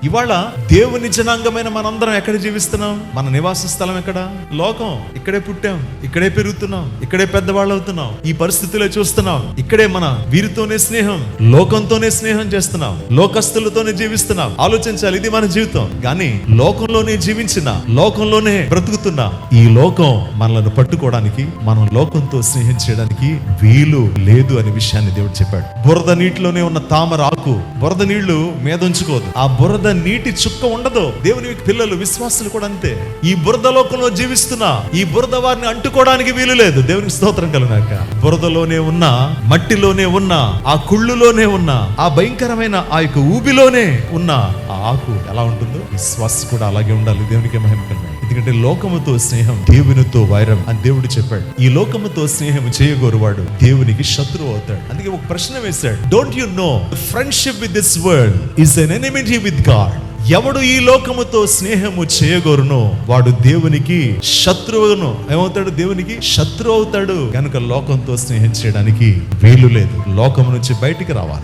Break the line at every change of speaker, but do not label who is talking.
ఇవాళ దేవుని జనాంగమైన మనందరం ఎక్కడ జీవిస్తున్నాం? మన నివాస స్థలం ఎక్కడ? లోకం. ఇక్కడే పుట్టాం, ఇక్కడే పెరుగుతున్నాం, ఇక్కడే పెద్దవాళ్ళు అవుతున్నాం, ఈ పరిస్థితిలో చూస్తున్నాం. ఇక్కడే మన వీరితోనే స్నేహం, లోకంతోనే స్నేహం చేస్తున్నాం, లోకస్తులతోనే జీవిస్తున్నాం. ఆలోచించాలి, ఇది మన జీవితం. కానీ లోకంలోనే జీవించిన, లోకంలోనే బ్రతుకుతున్నా ఈ లోకం మనల్ని పట్టుకోవడానికి, మనం లోకంతో స్నేహం చేయడానికి వీలు లేదు అనే విషయాన్ని దేవుడు చెప్పాడు. బురద నీటిలోనే ఉన్న తామర ఆకు బురద నీళ్లు మీద ఉంచుకోదు, ఆ బురద నీటి చుక్క ఉండదు. దేవుని పిల్లలు, విశ్వాసులు కూడా అంతే. ఈ బురద లోకంలో జీవిస్తున్నా ఈ బురద వారిని అంటుకోవడానికి వీలు లేదు. దేవునికి స్తోత్రం కలుగాక. బురదలోనే ఉన్న, మట్టిలోనే ఉన్న, ఆ కుళ్ళులోనే ఉన్న, ఆ భయంకరమైన ఆ యొక్క ఊబిలోనే ఉన్న ఆ ఆకు ఎలా ఉంటుందో విశ్వాసం కూడా అలాగే ఉండాలి. దేవునికి మహిమ కలుగాక. ఎందుకంటే లోకముతో స్నేహం, దేవునితో వైరం అని దేవుడు చెప్పాడు. ఈ లోకముతో స్నేహం చేయగోరువాడు దేవునికి శత్రువు అవుతాడు. అందుకే ఒక ప్రశ్న వేశాడు, don't you know friendship with this world is an enmity with God. ఎవడు ఈ లోకముతో స్నేహము చేయగోరునో వాడు దేవునికి శత్రువును ఏమవుతాడు? దేవునికి శత్రువు అవుతాడు. కనుక లోకంతో స్నేహం చేయడానికి వీలు లేదు. లోకము నుంచి బయటికి రావాలి.